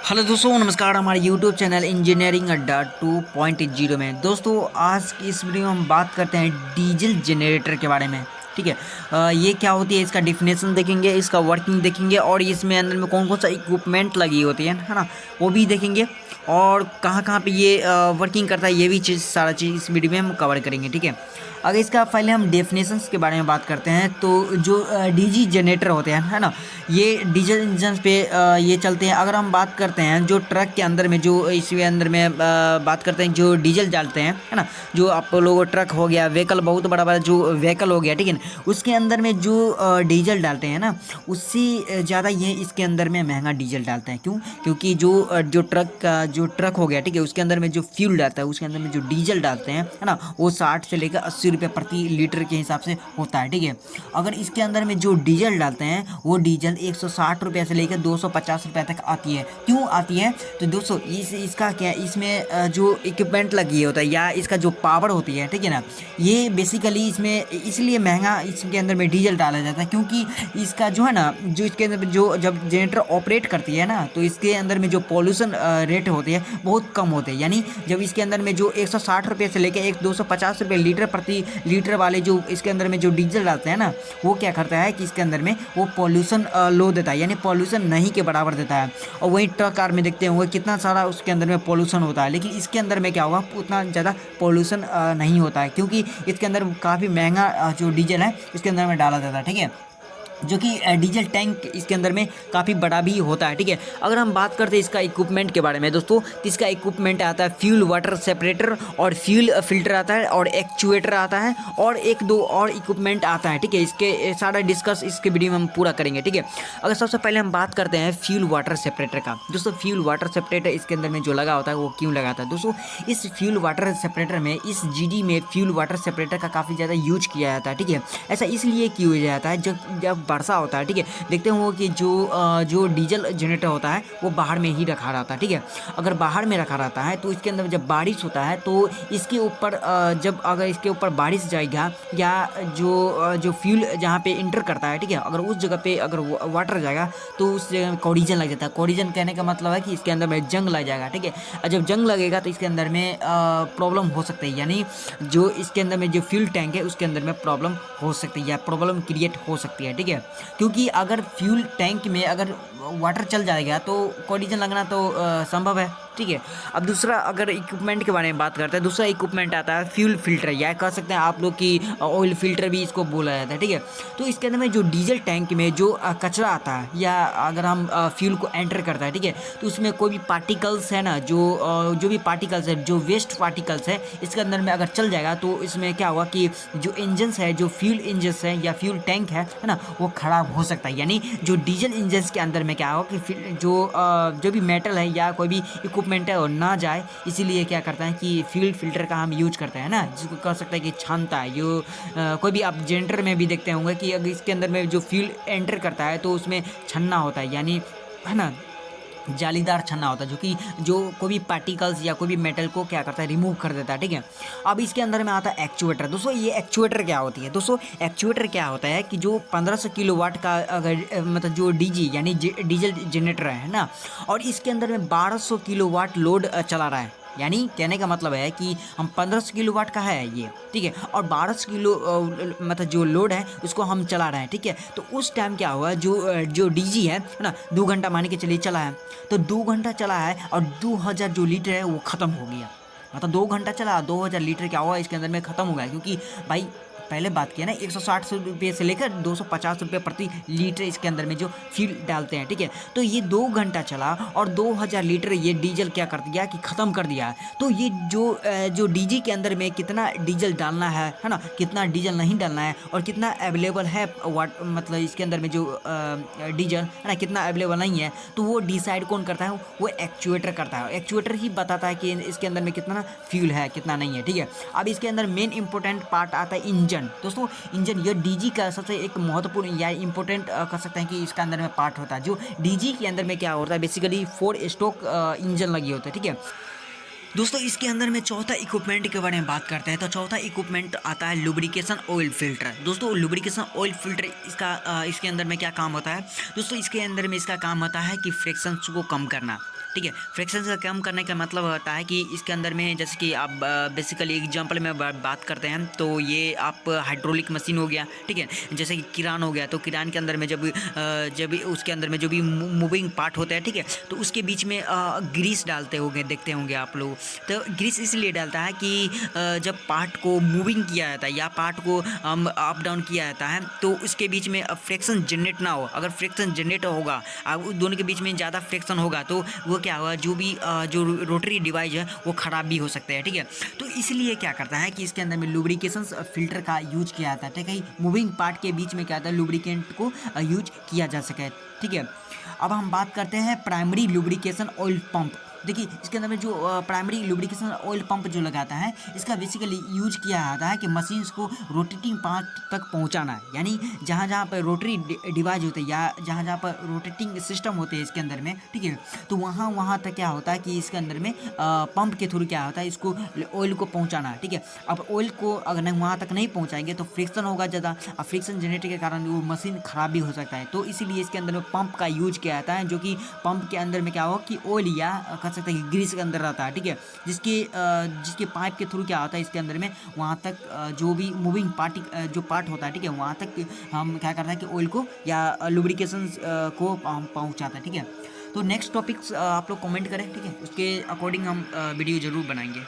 Hello दोस्तों, नमस्कार। हमारे यूट्यूब चैनल इंजीनियरिंग अड्डा 2.0 में दोस्तों आज की इस वीडियो में हम बात करते हैं डीजल जनरेटर के बारे में। ठीक है, ये क्या होती है, इसका डिफिनेशन देखेंगे, इसका वर्किंग देखेंगे और इसमें अंदर में कौन कौन सा इक्विपमेंट लगी होती है ना, वो भी देखेंगे। और कहाँ कहाँ पे ये वर्किंग करता है, ये भी चीज़ सारा चीज़ इस वीडियो में हम कवर करेंगे। ठीक है, अगर इसका पहले हम डेफिनेशंस के बारे में बात करते हैं तो जो डीजी जनरेटर होते हैं, है ना, ये डीजल इंजन पे ये चलते हैं। अगर हम बात करते हैं जो ट्रक के अंदर में, जो इसके अंदर में बात करते हैं जो डीजल डालते हैं, है ना, जो आप लोग ट्रक हो गया, व्हीकल, बहुत बड़ा बड़ा जो व्हीकल हो गया, ठीक है ना, उसके अंदर में जो डीजल डालते हैं ना, उससे ज़्यादा ये इसके अंदर में महंगा डीजल डालते हैं। क्यों? क्योंकि जो ट्रक का जो ट्रक हो गया, ठीक है, उसके अंदर में जो फ्यूल डालता है, उसके अंदर में जो डीजल डालते हैं, है ना, वो 60 से लेकर 80 रुपये प्रति लीटर के हिसाब से होता है। ठीक है, अगर इसके अंदर में जो डीजल डालते हैं वो डीजल 160 रुपये से लेकर 250 रुपये तक आती है। क्यों आती है? तो दोस्तों इसका क्या, इसमें जो इक्विपमेंट लगी होता है या इसका जो पावर होती है, ठीक है ना, ये बेसिकली इसमें इसलिए महंगा इसके अंदर में डीजल डाला जाता है क्योंकि इसका जो है ना, जो इसके अंदर जो जब जनरेटर ऑपरेट करती है ना, तो इसके अंदर में जो पॉल्यूशन रेट होती है बहुत कम होते हैं। यानी जब इसके अंदर में जो 160 रुपये से लेकर 250 रुपये लीटर प्रति लीटर वाले जो इसके अंदर में जो डीजल डालते हैं ना, वो क्या करता है कि इसके अंदर में वो पॉल्यूशन लो देता है, यानी पॉल्यूशन नहीं के बराबर देता है। और वहीं ट्रक कार में देखते होंगे कितना सारा उसके अंदर में पॉल्यूशन होता है, लेकिन इसके अंदर में क्या होगा, उतना ज़्यादा पॉल्यूशन नहीं होता है क्योंकि इसके अंदर काफ़ी महंगा जो डीजल है इसके अंदर में डाला जाता है। ठीक है, जो कि डीजल टैंक इसके अंदर में काफ़ी बड़ा भी होता है। ठीक है, अगर हम बात करते हैं इसका इक्विपमेंट के बारे में दोस्तों, तो इसका इक्विपमेंट आता है फ्यूल वाटर सेपरेटर और फ्यूल फिल्टर आता है और एक्चुएटर आता है और एक दो और इक्विपमेंट आता है। ठीक है, इसके सारा डिस्कस इसके वीडियो में हम पूरा करेंगे। ठीक है, अगर सबसे पहले हम बात करते हैं फ्यूल वाटर सेपरेटर का। दोस्तों फ्यूल वाटर सेपरेटर इसके अंदर में जो लगा होता है वो क्यों लगा होता है? दोस्तों इस फ्यूल वाटर सेपरेटर में, इस जीडी में फ्यूल वाटर सेपरेटर का काफ़ी ज़्यादा यूज किया जाता है। ठीक है, ऐसा इसलिए किया जाता है जब वर्षा होता है, ठीक है, देखते हो कि जो डीजल जनरेटर होता है वो बाहर में ही रखा रहता है। ठीक है, अगर बाहर में रखा रहता है तो इसके अंदर जब बारिश होता है तो इसके ऊपर जब अगर इसके ऊपर बारिश जाएगा या जो फ्यूल जहाँ पे इंटर करता है, ठीक है, अगर उस जगह पे अगर वाटर जाएगा तो उस जगह में कोरिजन लग जाता है। कोरिजन कहने का मतलब है कि इसके अंदर में जंग लग जाएगा। ठीक है, और जब जंग लगेगा तो इसके अंदर में प्रॉब्लम हो सकती है, यानी जो इसके अंदर में जो फ्यूल टैंक है उसके अंदर में प्रॉब्लम हो सकती है या प्रॉब्लम क्रिएट हो सकती है। ठीक है, क्योंकि अगर फ्यूल टैंक में अगर वाटर चल जाएगा तो कोलिजन लगना तो संभव है। ठीक है, अब दूसरा अगर इक्विपमेंट के बारे में बात करते हैं, दूसरा इक्विपमेंट आता है फ्यूल फिल्टर, या कह सकते हैं आप लोग की ऑयल फिल्टर भी इसको बोला जाता है। ठीक है, तो इसके अंदर में जो डीजल टैंक में जो कचरा आता है या अगर हम फ्यूल को एंटर करता है, ठीक है, तो उसमें कोई भी पार्टिकल्स है ना, जो भी पार्टिकल्स है, जो वेस्ट पार्टिकल्स है, इसके अंदर में अगर चल जाएगा तो इसमें क्या होगा कि जो इंजन्स है, जो फ्यूल इंजन्स है या फ्यूल टैंक है ना, वो ख़राब हो सकता है। यानी जो डीजल इंजन्स के अंदर में क्या होगा कि जो भी मेटल है या कोई भी इक्विपमेंट है वो ना जाए, इसीलिए क्या करता है कि फ्यूल फिल्टर का हम यूज करते हैं ना, जिसको कह सकते हैं कि छानता है। जो कोई भी आप जनरेटर में भी देखते होंगे कि अगर इसके अंदर में जो फ्यूल एंटर करता है तो उसमें छन्ना होता है, यानी है ना, जालीदार छन्ना होता है, जो कोई भी पार्टिकल्स या कोई भी मेटल को क्या करता है, रिमूव कर देता है। ठीक है, अब इसके अंदर में आता है एक्चुएटर। दोस्तों ये एक्चुएटर क्या होती है? दोस्तों एक्चुएटर क्या होता है कि जो 1500 किलोवाट का अगर मतलब जो डीजी यानी डीजल जनरेटर है ना, और इसके अंदर में 1200 किलोवाट लोड चला रहा है, यानी कहने का मतलब है कि हम 1500 किलोवाट का है ये, ठीक है, और 1200 किलो मतलब जो लोड है उसको हम चला रहे हैं। ठीक है, तो उस टाइम क्या हुआ, जो डीजी है ना, 2 घंटा मान के चलिए चला है, तो 2 घंटा चला है और 2000 जो लीटर है वो ख़त्म हो गया। मतलब 2 घंटा चला, 2000 लीटर क्या हुआ इसके अंदर में ख़त्म हो गया, क्योंकि भाई पहले बात किया ना, 160 रुपये से लेकर 250 रुपये प्रति लीटर इसके अंदर में जो फ्यूल डालते हैं। ठीक है, तो ये 2 घंटा चला और 2000 लीटर ये डीजल क्या कर दिया कि ख़त्म कर दिया। तो ये जो डीजी के अंदर में कितना डीजल डालना है ना, कितना डीजल नहीं डालना है और कितना अवेलेबल है मतलब इसके अंदर में जो डीजल है ना, कितना अवेलेबल नहीं है, तो वो डिसाइड कौन करता है? वो एक्चुएटर करता है। एक्चुएटर ही बताता है कि इसके अंदर में कितना फ्यूल है, कितना नहीं है। ठीक है, अब इसके अंदर मेन इंपॉर्टेंट पार्ट आता है इंजन। दोस्तों इंजन ये डीजी का सबसे एक महत्वपूर्ण या इंपॉर्टेंट कह सकते हैं कि इसका अंदर में पार्ट होता है। जो डीजी के अंदर में क्या होता है, बेसिकली 4 स्ट्रोक इंजन लगी होती है। ठीक है दोस्तों, इसके अंदर में चौथा इक्विपमेंट के बारे में बात करते हैं, तो चौथा इक्विपमेंट आता है लुब्रिकेशन ऑयल फिल्टर। दोस्तों लुब्रिकेशन ऑयल फिल्टर इसके अंदर में क्या काम होता है? दोस्तों इसके अंदर में इसका काम होता है कि फ्रिक्शंस को कम करना। ठीक है। फ्रिक्शन का कम करने का मतलब होता है कि इसके अंदर में जैसे कि आप बेसिकली एग्जांपल में बात करते हैं तो ये आप हाइड्रोलिक मशीन हो गया, ठीक है, जैसे कि किरान हो गया, तो किरान के अंदर में जब उसके अंदर में जो भी मूविंग पार्ट होता है, ठीक है, तो उसके बीच में ग्रीस डालते होंगे, देखते होंगे आप लोग। तो ग्रीस इसलिए डालता है कि जब पार्ट को मूविंग किया जाता है या पार्ट को अप डाउन किया जाता है तो उसके बीच में फ्रिक्शन जनरेट ना हो। अगर फ्रिक्शन जनरेट होगा, अब दोनों के बीच में ज़्यादा फ्रिक्शन होगा तो वो क्या होगा, जो रोटरी डिवाइस है वो ख़राब भी हो सकते हैं, ठीक है। तो इसलिए क्या करता है कि इसके अंदर में लुब्रिकेशन फिल्टर का यूज किया जाता है, ठीक है, मूविंग पार्ट के बीच में क्या होता है, लुब्रिकेंट को यूज किया जा सके, ठीक है। अब हम बात करते हैं प्राइमरी लुब्रिकेशन ऑयल पंप। देखिए इसके अंदर में जो प्राइमरी लुब्रिकेशन ऑयल पंप जो लगाता है, इसका बेसिकली यूज किया जाता है कि मशीन्स को रोटेटिंग पार्ट तक पहुंचाना है, यानी जहाँ जहाँ पर रोटरी डिवाइस होते हैं या जहाँ जहाँ पर रोटेटिंग सिस्टम होते हैं इसके अंदर में, ठीक है, तो वहाँ वहाँ तक क्या होता है कि इसके अंदर में पंप के थ्रू क्या होता है, इसको ऑयल को पहुँचाना है, ठीक है। अब ऑयल को अगर नहीं वहाँ तक नहीं पहुँचाएंगे तो फ्रिक्शन होगा ज़्यादा, और फ्रिक्शन जनरेटर के कारण वो मशीन खराब भी हो सकता है। तो इसीलिए इसके अंदर में पंप का यूज किया जाता है, जो कि पंप के अंदर में क्या हो कि ऑयल या कह सकते हैं ग्रीस के अंदर रहता है, ठीक है, जिसके पाइप के थ्रू क्या होता है इसके अंदर में वहाँ तक जो भी मूविंग पार्ट जो पार्ट होता है, ठीक है, वहाँ तक हम क्या करते हैं कि ऑयल को या लुब्रिकेशन को पहुँचाता है, ठीक है। तो नेक्स्ट टॉपिक्स आप लोग कमेंट करें, ठीक है, उसके अकॉर्डिंग हम वीडियो ज़रूर बनाएंगे।